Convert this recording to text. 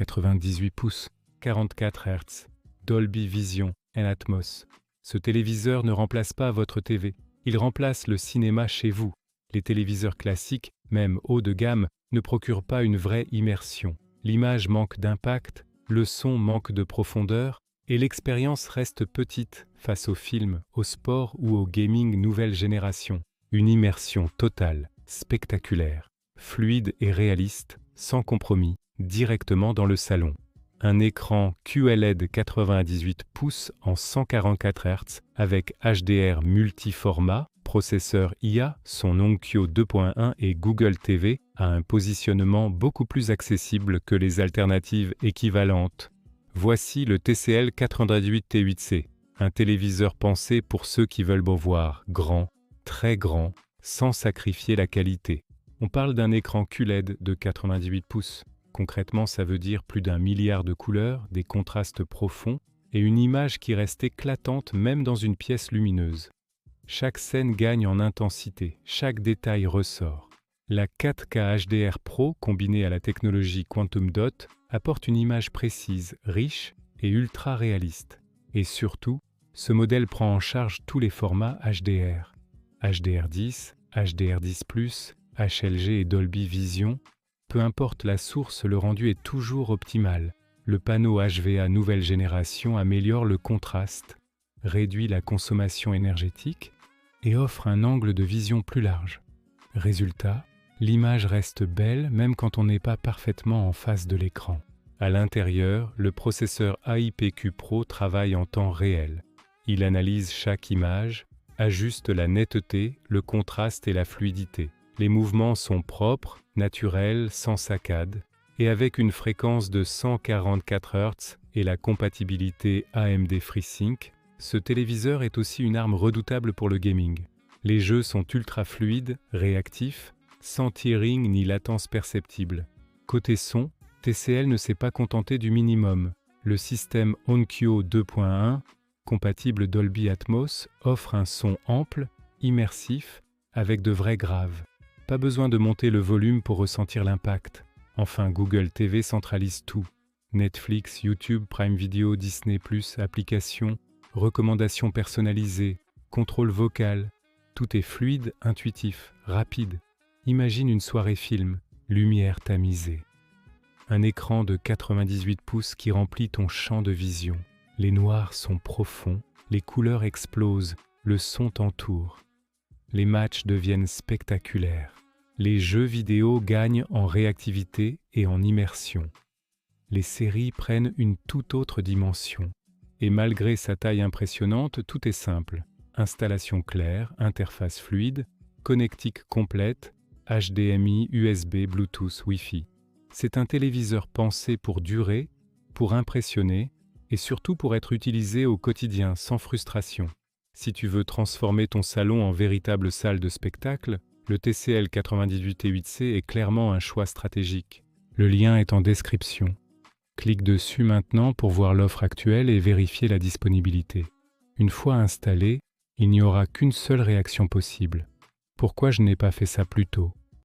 98 pouces, 44 Hz, Dolby Vision and Atmos. Ce téléviseur ne remplace pas votre TV, il remplace le cinéma chez vous. Les téléviseurs classiques, même haut de gamme, ne procurent pas une vraie immersion. L'image manque d'impact, le son manque de profondeur, et l'expérience reste petite face au film, au sport ou au gaming nouvelle génération. Une immersion totale, spectaculaire, fluide et réaliste, sans compromis, directement dans le salon. Un écran QLED 98 pouces en 144 Hz avec HDR multiformat, processeur IA, son Onkyo 2.1 et Google TV a un positionnement beaucoup plus accessible que les alternatives équivalentes. Voici le TCL 98T8C, un téléviseur pensé pour ceux qui veulent beau voir grand, très grand, sans sacrifier la qualité. On parle d'un écran QLED de 98 pouces. Concrètement, ça veut dire plus d'1 milliard de couleurs, des contrastes profonds et une image qui reste éclatante même dans une pièce lumineuse. Chaque scène gagne en intensité, chaque détail ressort. La 4K HDR Pro combinée à la technologie Quantum Dot apporte une image précise, riche et ultra réaliste. Et surtout, ce modèle prend en charge tous les formats HDR. HDR10, HDR10+, HLG et Dolby Vision. Peu importe la source, le rendu est toujours optimal. Le panneau HVA nouvelle génération améliore le contraste, réduit la consommation énergétique et offre un angle de vision plus large. Résultat, l'image reste belle même quand on n'est pas parfaitement en face de l'écran. À l'intérieur, le processeur AIPQ Pro travaille en temps réel. Il analyse chaque image, ajuste la netteté, le contraste et la fluidité. Les mouvements sont propres, naturels, sans saccades, et avec une fréquence de 144 Hz et la compatibilité AMD FreeSync, ce téléviseur est aussi une arme redoutable pour le gaming. Les jeux sont ultra fluides, réactifs, sans tearing ni latence perceptible. Côté son, TCL ne s'est pas contenté du minimum. Le système Onkyo 2.1, compatible Dolby Atmos, offre un son ample, immersif, avec de vrais graves. Pas besoin de monter le volume pour ressentir l'impact. Enfin, Google TV centralise tout. Netflix, YouTube, Prime Video, Disney+, applications, recommandations personnalisées, contrôle vocal. Tout est fluide, intuitif, rapide. Imagine une soirée film, lumière tamisée. Un écran de 98 pouces qui remplit ton champ de vision. Les noirs sont profonds, les couleurs explosent, le son t'entoure. Les matchs deviennent spectaculaires. Les jeux vidéo gagnent en réactivité et en immersion. Les séries prennent une toute autre dimension. Et malgré sa taille impressionnante, tout est simple. Installation claire, interface fluide, connectique complète, HDMI, USB, Bluetooth, Wi-Fi. C'est un téléviseur pensé pour durer, pour impressionner et surtout pour être utilisé au quotidien sans frustration. Si tu veux transformer ton salon en véritable salle de spectacle, le TCL 98T8C est clairement un choix stratégique. Le lien est en description. Clique dessus maintenant pour voir l'offre actuelle et vérifier la disponibilité. Une fois installé, il n'y aura qu'une seule réaction possible. Pourquoi je n'ai pas fait ça plus tôt ?